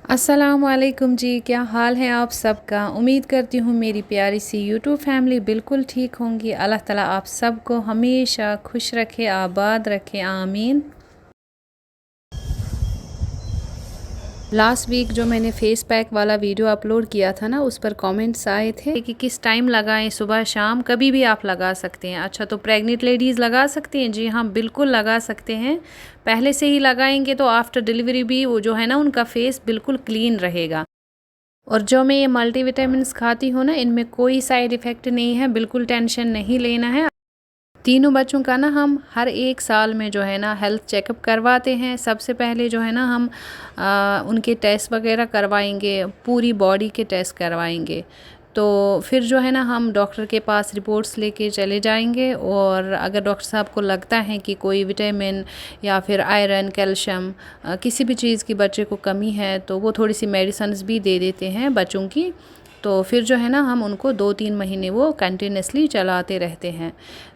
अस्सलामुअलैकुम जी, क्या हाल है आप सबका। उम्मीद करती हूँ मेरी प्यारी सी यूट्यूब फैमिली बिल्कुल ठीक होंगी। अल्लाह ताला आप सबको हमेशा खुश रखे, आबाद रखे, आमीन। लास्ट वीक जो मैंने फेस पैक वाला वीडियो अपलोड किया था ना, उस पर कमेंट्स आए थे कि किस टाइम लगाएं, सुबह शाम कभी भी आप लगा सकते हैं। अच्छा, तो प्रेग्नेंट लेडीज़ लगा सकती हैं? जी हाँ, बिल्कुल लगा सकते हैं। पहले से ही लगाएंगे तो आफ्टर डिलीवरी भी वो जो है ना, उनका फेस बिल्कुल क्लीन रहेगा। और जो मैं ये मल्टीविटामिन्स खाती हूँ ना, इनमें कोई साइड इफ़ेक्ट नहीं है, बिल्कुल टेंशन नहीं लेना है। तीनों बच्चों का ना हम हर 1 साल में जो है ना हेल्थ चेकअप करवाते हैं। सबसे पहले जो है ना हम उनके टेस्ट वगैरह करवाएंगे, पूरी बॉडी के टेस्ट करवाएंगे। तो फिर जो है ना हम डॉक्टर के पास रिपोर्ट्स लेके चले जाएंगे, और अगर डॉक्टर साहब को लगता है कि कोई विटामिन या फिर आयरन, कैल्शियम किसी भी चीज़ की बच्चे को कमी है, तो वो थोड़ी सी मेडिसिन्स भी दे देते हैं बच्चों की। तो फिर जो है ना हम उनको 2-3 महीने वो कंटिन्यूसली चलाते रहते हैं।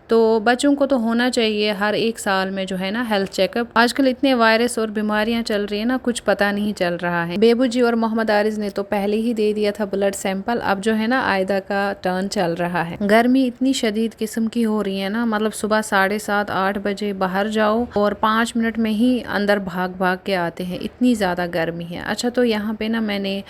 तो बच्चों को तो होना चाहिए हर 1 साल में जो है ना हेल्थ चेकअप। आजकल इतने वायरस और बीमारियां चल रही है ना, कुछ पता नहीं चल रहा है। बेबू जी और मोहम्मद आरिज ने तो पहले ही दे दिया था ब्लड सैंपल। अब जो है ना आयदा का टर्न चल रहा है। गर्मी इतनी शदीद किस्म की हो रही है ना, मतलब सुबह 7:30-8 बजे बाहर जाओ और 5 मिनट में ही अंदर भाग भाग के आते हैं, इतनी ज़्यादा गर्मी है। अच्छा, तो यहाँ पे ना मैंने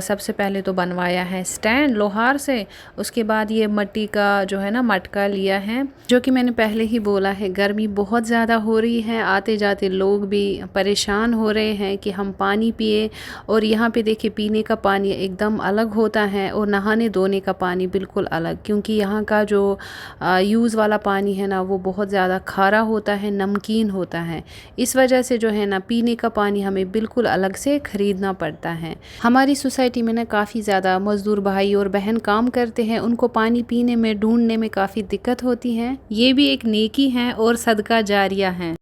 सबसे पहले तो बनवाया है स्टैंड लोहार से। उसके बाद ये मिट्टी का जो है ना मटका लिया है, जो कि मैंने पहले ही बोला है, गर्मी बहुत ज़्यादा हो रही है। आते जाते लोग भी परेशान हो रहे हैं कि हम पानी पिए। और यहाँ पे देखिए, पीने का पानी एकदम अलग होता है और नहाने धोने का पानी बिल्कुल अलग, क्योंकि यहाँ का जो यूज़ वाला पानी है ना, वो बहुत ज़्यादा खारा होता है, नमकीन होता है। इस वजह से जो है ना पीने का पानी हमें बिल्कुल अलग से ख़रीदना पड़ता है। हमारी सोसाइटी में ना काफ़ी ज़्यादा मज़दूर भाई और बहन काम करते हैं, उनको पानी पीने में, ढूंढने में काफ़ी दिक्कत होती है। ये भी एक नेकी है और सदका जारिया है।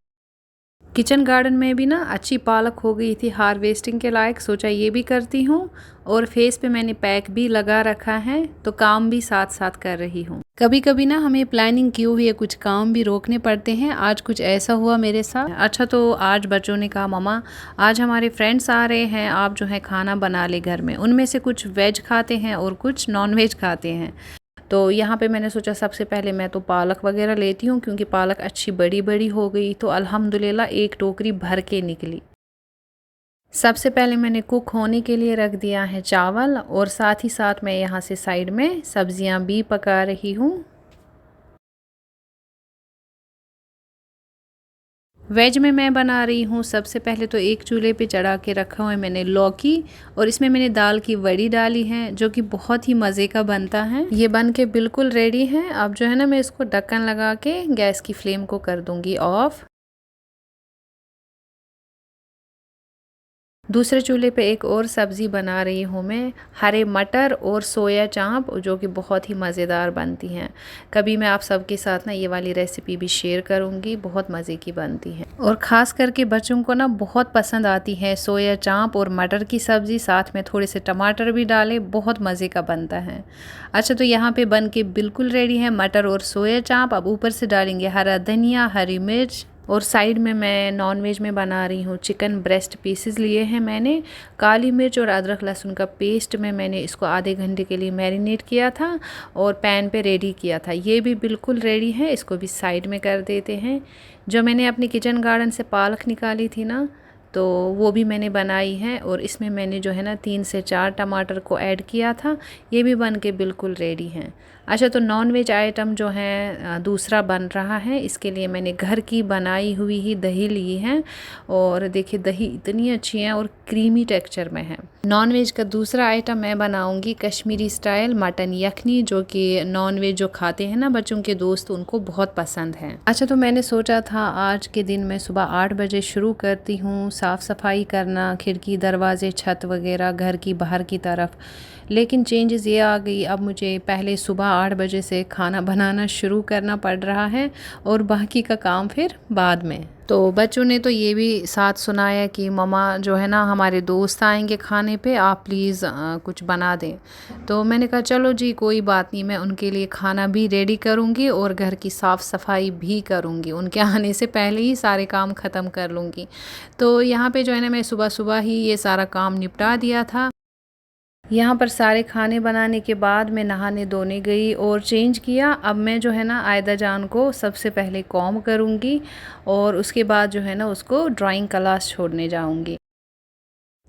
किचन गार्डन में भी ना अच्छी पालक हो गई थी हार्वेस्टिंग के लायक, सोचा ये भी करती हूँ। और फेस पे मैंने पैक भी लगा रखा है, तो काम भी साथ साथ कर रही हूँ। कभी कभी ना हमें प्लानिंग की हुई है, कुछ काम भी रोकने पड़ते हैं। आज कुछ ऐसा हुआ मेरे साथ। अच्छा, तो आज बच्चों ने कहा मम्मा आज हमारे फ्रेंड्स आ रहे हैं, आप जो है खाना बना ले घर में। उनमें से कुछ वेज खाते हैं और कुछ नॉन वेज खाते हैं। तो यहाँ पे मैंने सोचा सबसे पहले मैं तो पालक वगैरह लेती हूँ, क्योंकि पालक अच्छी बड़ी बड़ी हो गई। तो अल्हम्दुलिल्लाह एक टोकरी भर के निकली। सबसे पहले मैंने कुक होने के लिए रख दिया है चावल, और साथ ही साथ मैं यहाँ से साइड में सब्जियाँ भी पका रही हूँ। वेज में मैं बना रही हूँ, सबसे पहले तो एक चूल्हे पे चढ़ा के रखा हुआ है मैंने लौकी, और इसमें मैंने दाल की वड़ी डाली है, जो कि बहुत ही मज़े का बनता है। ये बन के बिल्कुल रेडी है। अब जो है ना मैं इसको ढक्कन लगा के गैस की फ्लेम को कर दूंगी ऑफ। दूसरे चूल्हे पे एक और सब्ज़ी बना रही हूँ मैं, हरे मटर और सोया चाप, जो कि बहुत ही मज़ेदार बनती हैं। कभी मैं आप सबके साथ ना ये वाली रेसिपी भी शेयर करूँगी, बहुत मज़े की बनती है। और ख़ास करके बच्चों को ना बहुत पसंद आती है सोया चाप और मटर की सब्ज़ी, साथ में थोड़े से टमाटर भी डाले, बहुत मज़े का बनता है। अच्छा, तो यहाँ पे बन के बिल्कुल रेडी है मटर और सोया चाप। अब ऊपर से डालेंगे हरा धनिया, हरी मिर्च। और साइड में मैं नॉन वेज में बना रही हूँ चिकन ब्रेस्ट पीसेस लिए हैं मैंने। काली मिर्च और अदरक लहसुन का पेस्ट में मैंने इसको आधे घंटे के लिए मैरिनेट किया था और पैन पे रेडी किया था। ये भी बिल्कुल रेडी है, इसको भी साइड में कर देते हैं। जो मैंने अपनी किचन गार्डन से पालक निकाली थी ना, तो वो भी मैंने बनाई है, और इसमें मैंने जो है ना 3 से 4 टमाटर को ऐड किया था। ये भी बन के बिल्कुल रेडी हैं। अच्छा, तो नॉन वेज आइटम जो है दूसरा बन रहा है। इसके लिए मैंने घर की बनाई हुई ही दही ली है, और देखिए दही इतनी अच्छी है और क्रीमी टेक्सचर में है। नॉन वेज का दूसरा आइटम मैं बनाऊंगी कश्मीरी स्टाइल मटन यखनी, जो कि नॉन वेज जो खाते हैं ना बच्चों के दोस्त, उनको बहुत पसंद है। अच्छा, तो मैंने सोचा था आज के दिन मैं सुबह 8 बजे शुरू करती हूँ साफ़ सफाई करना, खिड़की दरवाजे छत वगैरह घर की बाहर की तरफ। लेकिन चेंजेस ये आ गई, अब मुझे पहले सुबह 8 बजे से खाना बनाना शुरू करना पड़ रहा है और बाकी का काम फिर बाद में। तो बच्चों ने तो ये भी साथ सुनाया कि मम्मा जो है ना हमारे दोस्त आएंगे खाने पे, आप प्लीज़ कुछ बना दें। तो मैंने कहा चलो जी कोई बात नहीं, मैं उनके लिए खाना भी रेडी करूँगी और घर की साफ़ सफाई भी करूँगी, उनके आने से पहले ही सारे काम ख़त्म कर लूँगी। तो यहाँ पे जो है ना मैं सुबह सुबह ही ये सारा काम निपटा दिया था। यहाँ पर सारे खाने बनाने के बाद मैं नहाने धोने गई और चेंज किया। अब मैं जो है ना आयदा जान को सबसे पहले कॉम्ब करूँगी और उसके बाद जो है ना उसको ड्राइंग क्लास छोड़ने जाऊँगी।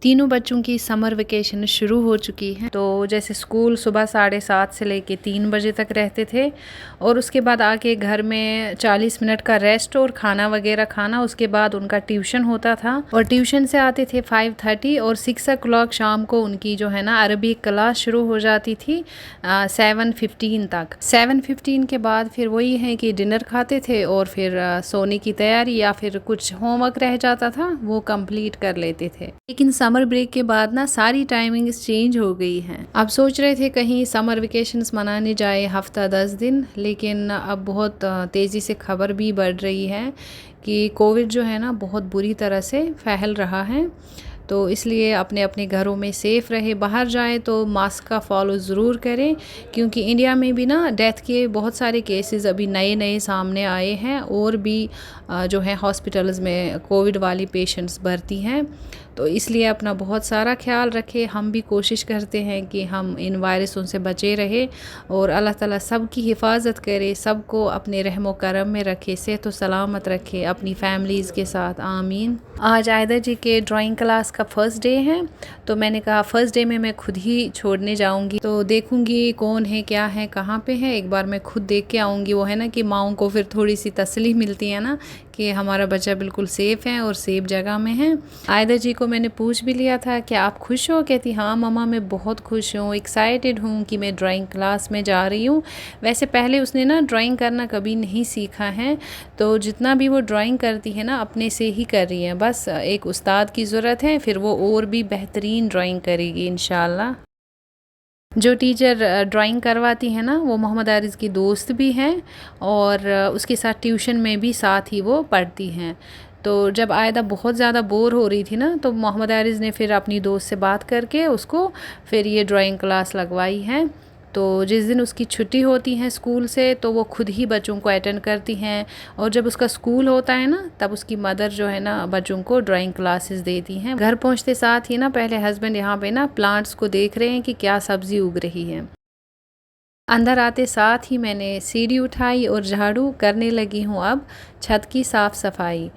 तीनों बच्चों की समर वेकेशन शुरू हो चुकी है। तो जैसे स्कूल सुबह 7:30 से लेके 3 बजे तक रहते थे और उसके बाद आके घर में 40 मिनट का रेस्ट और खाना वगैरह खाना, उसके बाद उनका ट्यूशन होता था और ट्यूशन से आते थे 5:30 और 6 o'clock शाम को उनकी जो है ना अरबिक क्लास शुरू हो जाती थी 7:15 तक। 7:15 के बाद फिर वही है कि डिनर खाते थे और फिर सोने की तैयारी या फिर कुछ होमवर्क रह जाता था वो कंप्लीट कर लेते थे। लेकिन समर ब्रेक के बाद ना सारी टाइमिंग्स चेंज हो गई हैं। अब सोच रहे थे कहीं समर वेकेशंस मनाने जाए हफ्ता 10 दिन, लेकिन अब बहुत तेज़ी से खबर भी बढ़ रही है कि कोविड जो है ना बहुत बुरी तरह से फैल रहा है। तो इसलिए अपने अपने घरों में सेफ़ रहे, बाहर जाए तो मास्क का फॉलो ज़रूर करें, क्योंकि इंडिया में भी ना डेथ के बहुत सारे केसेस अभी नए नए सामने आए हैं और भी जो है हॉस्पिटल्स में कोविड वाली पेशेंट्स भर्ती हैं। तो इसलिए अपना बहुत सारा ख्याल रखें। हम भी कोशिश करते हैं कि हम इन वायरसों से बचे रहे और अल्लाह ताला सब की हिफाजत करे, सबको अपने रहमो करम में रखे, सेहत व सलामत रखे अपनी फैमिलीज़ के साथ, आमीन। आज आयदा जी के ड्राइंग क्लास का फ़र्स्ट डे है, तो मैंने कहा फ़र्स्ट डे में मैं खुद ही छोड़ने जाऊंगी, तो देखूंगी कौन है, क्या है, कहाँ पे है, एक बार मैं खुद देख के आऊँगी। वो है ना कि माँओं को फिर थोड़ी सी तसल्ली मिलती है ना कि हमारा बच्चा बिल्कुल सेफ़ है और सेफ़ जगह में है। आयदा जी को मैंने पूछ भी लिया था कि आप खुश हो? कहती हाँ मम्मा मैं बहुत खुश हूँ, एक्साइटेड हूँ कि मैं ड्राइंग क्लास में जा रही हूँ। वैसे पहले उसने ना ड्राइंग करना कभी नहीं सीखा है, तो जितना भी वो ड्राइंग करती है ना अपने से ही कर रही है, बस एक उस्ताद की ज़रूरत है, फिर वो और भी बेहतरीन ड्राइंग करेगी इंशाल्लाह। जो टीचर ड्राइंग करवाती है ना वो मोहम्मद आरिज़ की दोस्त भी हैं और उसके साथ ट्यूशन में भी साथ ही वो पढ़ती हैं। तो जब आयदा बहुत ज़्यादा बोर हो रही थी ना, तो मोहम्मद आरिज़ ने फिर अपनी दोस्त से बात करके उसको फिर ये ड्राइंग क्लास लगवाई है। तो जिस दिन उसकी छुट्टी होती है स्कूल से तो वो खुद ही बच्चों को अटेंड करती हैं, और जब उसका स्कूल होता है ना तब उसकी मदर जो है ना बच्चों को ड्राइंग क्लासेस देती हैं। घर पहुंचते साथ ही ना पहले हस्बैंड यहाँ पे ना प्लांट्स को देख रहे हैं कि क्या सब्ज़ी उग रही है। अंदर आते साथ ही मैंने सीढ़ी उठाई और झाड़ू करने लगी हूँ अब छत की साफ़ सफाई।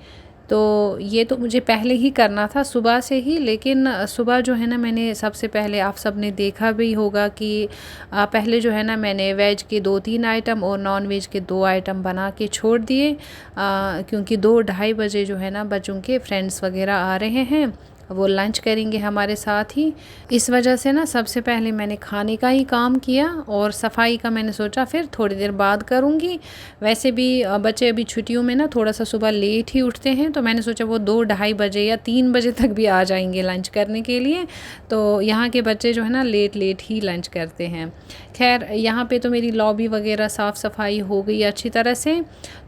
तो ये तो मुझे पहले ही करना था सुबह से ही, लेकिन सुबह जो है ना मैंने सबसे पहले, आप सब ने देखा भी होगा कि पहले जो है ना मैंने वेज के 2-3 आइटम और नॉन वेज के 2 आइटम बना के छोड़ दिए, क्योंकि 2-2:30 बजे जो है ना बच्चों के फ्रेंड्स वगैरह आ रहे हैं, वो लंच करेंगे हमारे साथ ही। इस वजह से ना सबसे पहले मैंने खाने का ही काम किया और सफाई का मैंने सोचा फिर थोड़ी देर बाद करूँगी। वैसे भी बच्चे अभी छुट्टियों में ना थोड़ा सा सुबह लेट ही उठते हैं, तो मैंने सोचा वो 2-2:30 बजे या 3 बजे तक भी आ जाएंगे लंच करने के लिए। तो यहाँ के बच्चे जो है ना लेट लेट ही लंच करते हैं। खैर यहाँ पे तो मेरी लॉबी वगैरह साफ़ सफाई हो गई अच्छी तरह से।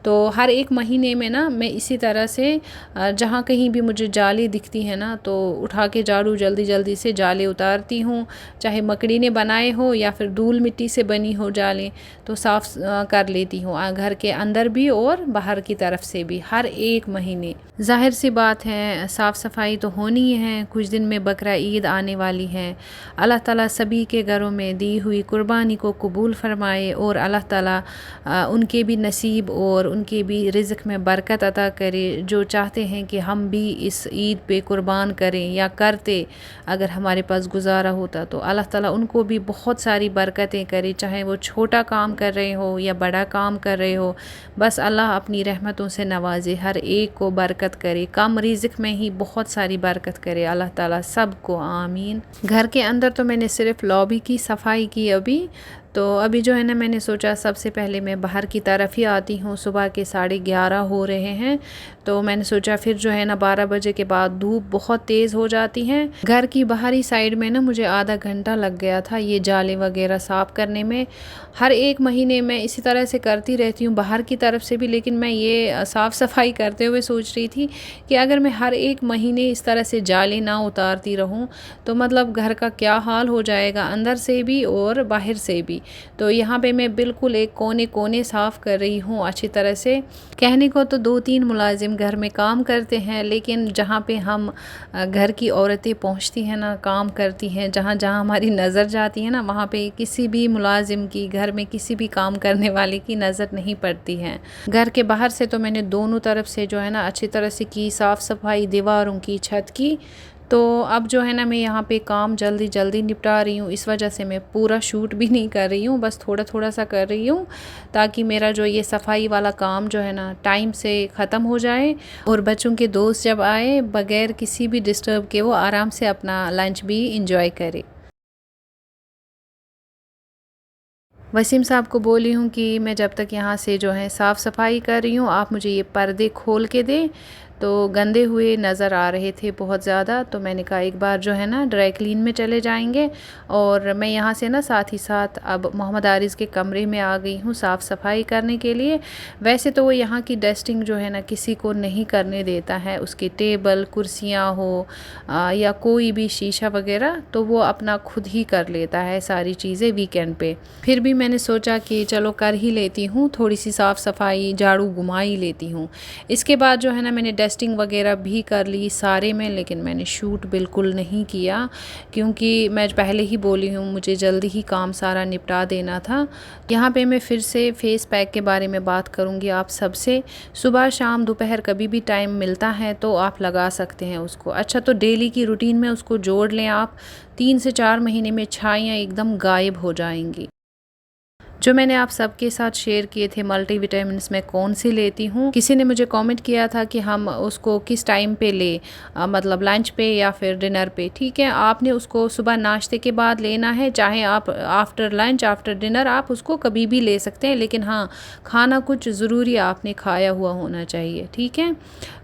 तो हर एक महीने में ना मैं इसी तरह से जहाँ कहीं भी मुझे जाली दिखती है ना तो उठा के झाड़ू जल्दी जल्दी से जाले उतारती हूँ, चाहे मकड़ी ने बनाए हो या फिर धूल मिट्टी से बनी हो जाले, तो साफ़ कर लेती हूँ घर के अंदर भी और बाहर की तरफ से भी हर एक महीने। जाहिर सी बात है साफ़ सफाई तो होनी ही है, कुछ दिन में बकरा ईद आने वाली है। अल्लाह ताला सभी के घरों में दी हुई कुर्बानी को कबूल फरमाए और अल्लाह ताला उनके भी नसीब और उनके भी रिज़्क़ में बरकत अता करे। जो चाहते हैं कि हम भी इस ईद पे कुर्बान करें या करते, अगर हमारे पास गुजारा होता, तो अल्लाह ताला उनको भी बहुत सारी बरकतें करे, चाहे वो छोटा काम कर रहे हो या बड़ा काम कर रहे हो। बस अल्लाह अपनी रहमतों से नवाजे, हर एक को बरकत करे, कम रिज़्क़ में ही बहुत सारी बरकत करे अल्लाह ताला सबको, आमीन। घर के अंदर तो मैंने सिर्फ लॉबी की सफाई की अभी, तो अभी जो है ना मैंने सोचा सबसे पहले मैं बाहर की तरफ ही आती हूँ। सुबह के 11:30 हो रहे हैं, तो मैंने सोचा फिर जो है ना 12 बजे के बाद धूप बहुत तेज़ हो जाती है। घर की बाहरी साइड में ना मुझे आधा घंटा लग गया था ये जाले वगैरह साफ़ करने में। हर एक महीने में इसी तरह से करती रहती हूँ बाहर की तरफ से भी, लेकिन मैं ये साफ़ सफाई करते हुए सोच रही थी कि अगर मैं हर एक महीने इस तरह से जाले ना उतारती रहूँ तो मतलब घर का क्या हाल हो जाएगा, अंदर से भी और बाहर से भी। तो यहाँ पे मैं बिल्कुल एक कोने कोने साफ़ कर रही हूँ अच्छी तरह से। कहने को तो 2-3 मुलाजिम घर में काम करते हैं, लेकिन जहाँ पे हम घर की औरतें पहुँचती हैं ना, काम करती हैं, जहाँ जहाँ हमारी नज़र जाती है ना, वहाँ पे किसी भी मुलाजिम की, घर में किसी भी काम करने वाले की नज़र नहीं पड़ती है। घर के बाहर से तो मैंने दोनों तरफ से जो है ना अच्छी तरह से की साफ़ सफाई, दीवारों की, छत की। तो अब जो है ना मैं यहाँ पे काम जल्दी जल्दी निपटा रही हूँ, इस वजह से मैं पूरा शूट भी नहीं कर रही हूँ, बस थोड़ा थोड़ा सा कर रही हूँ, ताकि मेरा जो ये सफाई वाला काम जो है ना टाइम से ख़त्म हो जाए और बच्चों के दोस्त जब आए बग़ैर किसी भी डिस्टर्ब के वो आराम से अपना लंच भी इंजॉय करे। वसीम साहब को बोली हूँ कि मैं जब तक यहाँ से जो है साफ़ सफाई कर रही हूँ आप मुझे ये पर्दे खोल के दें। तो गंदे हुए नज़र आ रहे थे बहुत ज़्यादा, तो मैंने कहा एक बार जो है ना ड्राई क्लीन में चले जाएंगे। और मैं यहाँ से ना साथ ही साथ अब मोहम्मद आरिज़ के कमरे में आ गई हूँ साफ़ सफाई करने के लिए। वैसे तो वो यहाँ की डस्टिंग जो है ना किसी को नहीं करने देता है, उसके टेबल कुर्सियाँ हो या कोई भी शीशा वगैरह, तो वो अपना खुद ही कर लेता है सारी चीज़ें वीकेंड पे। फिर भी मैंने सोचा कि चलो कर ही लेती हूँ, थोड़ी सी साफ़ सफाई झाड़ू घुमा ही लेती हूँ। इसके बाद जो है ना मैंने डस्टिंग वगैरह भी कर ली सारे में, लेकिन मैंने शूट बिल्कुल नहीं किया क्योंकि मैं पहले ही बोली हूँ मुझे जल्दी ही काम सारा निपटा देना था। यहाँ पे मैं फिर से फेस पैक के बारे में बात करूँगी आप सबसे। सुबह शाम दोपहर कभी भी टाइम मिलता है तो आप लगा सकते हैं उसको। अच्छा, तो डेली की रूटीन में उसको जोड़ लें आप, 3 से 4 महीने में छाइयाँ एकदम गायब हो जाएंगी। जो मैंने आप सबके साथ शेयर किए थे मल्टीविटामिन्स मैं कौन सी लेती हूँ, किसी ने मुझे कमेंट किया था कि हम उसको किस टाइम पे ले, मतलब लंच पे या फिर डिनर पे। ठीक है, आपने उसको सुबह नाश्ते के बाद लेना है, चाहे आप आफ्टर लंच आफ्टर डिनर आप उसको कभी भी ले सकते हैं, लेकिन हाँ खाना कुछ ज़रूरी आपने खाया हुआ होना चाहिए। ठीक है,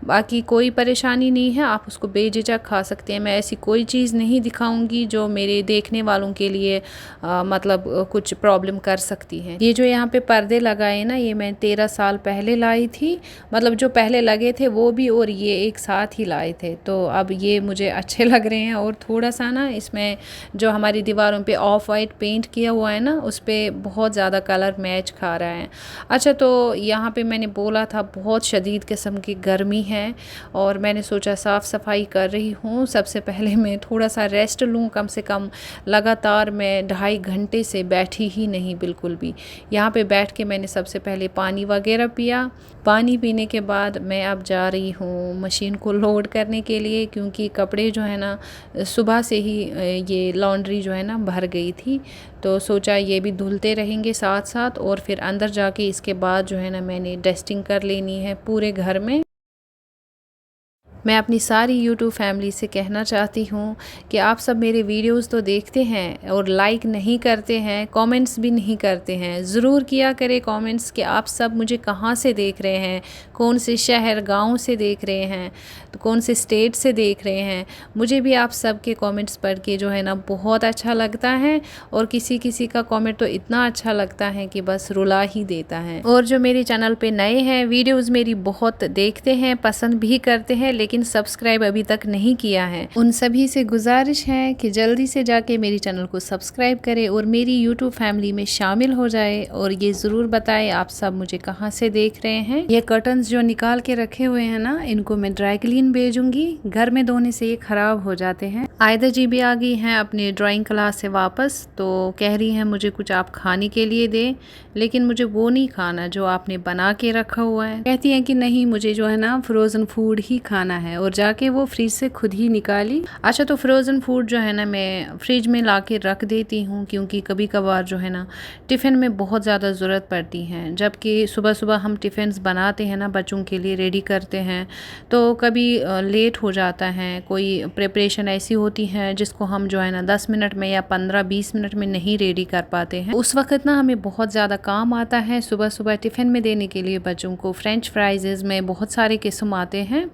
बाकी कोई परेशानी नहीं है, आप उसको बेझिझक खा सकते हैं। मैं ऐसी कोई चीज़ नहीं दिखाऊंगी जो मेरे देखने वालों के लिए मतलब कुछ प्रॉब्लम कर सकती है। ये जो यहाँ पे पर्दे लगाए ना, ये मैं 13 साल पहले लाई थी, मतलब जो पहले लगे थे वो भी और ये एक साथ ही लाए थे। तो अब ये मुझे अच्छे लग रहे हैं और थोड़ा सा ना इसमें जो हमारी दीवारों पे ऑफ वाइट पेंट किया हुआ है ना, उस पर बहुत ज़्यादा कलर मैच खा रहा है। अच्छा, तो यहाँ पे मैंने बोला था बहुत शदीद किस्म की गर्मी है और मैंने सोचा साफ़ सफाई कर रही हूँ, सबसे पहले मैं थोड़ा सा रेस्ट लूँ। कम से कम लगातार मैं 2.5 घंटे से बैठी ही नहीं बिल्कुल भी। यहाँ पे बैठ के मैंने सबसे पहले पानी वगैरह पिया। पानी पीने के बाद मैं अब जा रही हूँ मशीन को लोड करने के लिए, क्योंकि कपड़े जो है ना सुबह से ही ये लॉन्ड्री जो है ना भर गई थी, तो सोचा ये भी धुलते रहेंगे साथ साथ। और फिर अंदर जाके इसके बाद जो है ना मैंने डस्टिंग कर लेनी है पूरे घर में। मैं अपनी सारी यूट्यूब फैमिली से कहना चाहती हूँ कि आप सब मेरे वीडियोस तो देखते हैं और लाइक नहीं करते हैं, कमेंट्स भी नहीं करते हैं। ज़रूर किया करें कमेंट्स कि आप सब मुझे कहाँ से देख रहे हैं, कौन से शहर गांव से देख रहे हैं, तो कौन से स्टेट से देख रहे हैं। मुझे भी आप सब के कमेंट्स पढ़ के जो है ना बहुत अच्छा लगता है, और किसी किसी का कमेंट तो इतना अच्छा लगता है कि बस रुला ही देता है। और जो मेरे चैनल पे नए हैं, वीडियोज़ मेरी बहुत देखते हैं, पसंद भी करते हैं, लेकिन सब्सक्राइब अभी तक नहीं किया है, उन सभी से गुजारिश है कि जल्दी से जाके मेरी चैनल को सब्सक्राइब करें और मेरी यूट्यूब फैमिली में शामिल हो जाए। और ये ज़रूर बताएं आप सब मुझे कहाँ से देख रहे हैं। ये कर्टन्स जो निकाल के रखे हुए हैं ना, इनको मैं ड्राई क्लीन भेजूंगी, घर में धोने से ये ख़राब हो जाते हैं। आयदा जी भी आ गई हैं अपने ड्राइंग क्लास से वापस, तो कह रही हैं मुझे कुछ आप खाने के लिए दें, लेकिन मुझे वो नहीं खाना जो आपने बना के रखा हुआ है। कहती हैं कि नहीं, मुझे जो है ना फ्रोज़न फूड ही खाना है और जाके वो फ्रिज से खुद ही निकाली। अच्छा, तो फ्रोज़न फूड जो है ना मैं फ्रिज में ला के रख देती हूँ, क्योंकि कभी कभार जो है ना टिफ़िन में बहुत ज़्यादा ज़रूरत पड़ती है। जबकि सुबह सुबह हम टिफ़िन्स बनाते हैं ना, बच्चों के लिए रेडी करते हैं, तो कभी लेट हो जाता है, कोई प्रिपरेशन ऐसी होती है जिसको हम जो है ना 10 मिनट में या 15-20 मिनट में नहीं रेडी कर पाते हैं। उस वक्त ना हमें बहुत ज़्यादा काम आता है सुबह सुबह टिफ़िन में देने के लिए बच्चों को। फ्रेंच फ्राइज़ में बहुत सारे किस्म आते हैं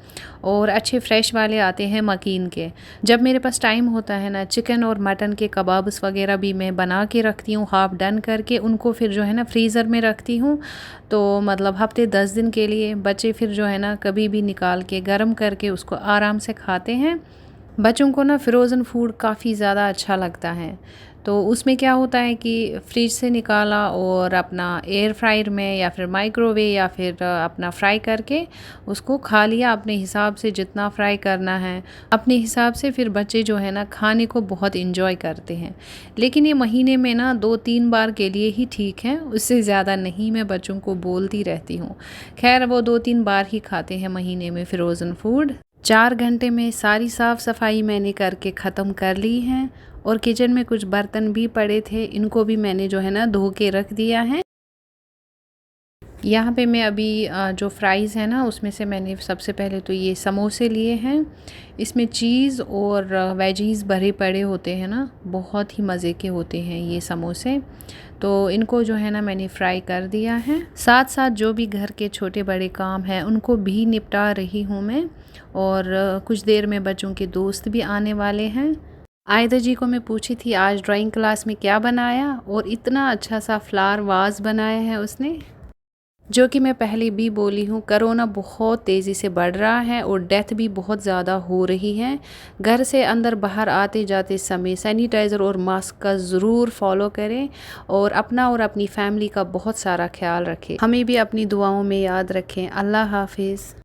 और अच्छे फ्रेश वाले आते हैं मकीन के। जब मेरे पास टाइम होता है ना, चिकन और मटन के कबाब्स वगैरह भी मैं बना के रखती हूँ हाफ़ डन करके, उनको फिर जो है ना फ्रीज़र में रखती हूँ। तो मतलब हफ्ते 10 दिन के लिए बच्चे फिर जो है ना कभी भी निकाल के गर्म करके उसको आराम से खाते हैं। बच्चों को ना फ्रोज़न फूड काफ़ी ज़्यादा अच्छा लगता है। तो उसमें क्या होता है कि फ्रिज से निकाला और अपना एयर फ्रायर में या फिर माइक्रोवेव या फिर अपना फ्राई करके उसको खा लिया अपने हिसाब से, जितना फ्राई करना है अपने हिसाब से। फिर बच्चे जो है ना खाने को बहुत इंजॉय करते हैं। लेकिन ये महीने में ना 2-3 बार के लिए ही ठीक है, उससे ज़्यादा नहीं। मैं बच्चों को बोलती रहती हूँ। खैर वो 2-3 बार ही खाते हैं महीने में फ्रोज़न फूड। 4 घंटे में सारी साफ़ सफाई मैंने करके ख़त्म कर ली है और किचन में कुछ बर्तन भी पड़े थे, इनको भी मैंने जो है ना धो के रख दिया है। यहाँ पे मैं अभी जो फ्राइज़ है ना उसमें से मैंने सबसे पहले तो ये समोसे लिए हैं। इसमें चीज़ और वेजीज़ भरे पड़े होते हैं ना, बहुत ही मज़े के होते हैं ये समोसे। तो इनको जो है ना मैंने फ्राई कर दिया है। साथ साथ जो भी घर के छोटे बड़े काम हैं उनको भी निपटा रही हूँ मैं। और कुछ देर में बच्चों के दोस्त भी आने वाले हैं। आयदा जी को मैं पूछी थी आज ड्राइंग क्लास में क्या बनाया, और इतना अच्छा सा फ्लावर वाज बनाया है उसने। जो कि मैं पहले भी बोली हूँ, कोरोना बहुत तेज़ी से बढ़ रहा है और डेथ भी बहुत ज़्यादा हो रही है। घर से अंदर बाहर आते जाते समय सैनिटाइज़र और मास्क का ज़रूर फॉलो करें और अपना और अपनी फैमिली का बहुत सारा ख्याल रखें। हमें भी अपनी दुआओं में याद रखें। अल्लाह हाफिज़।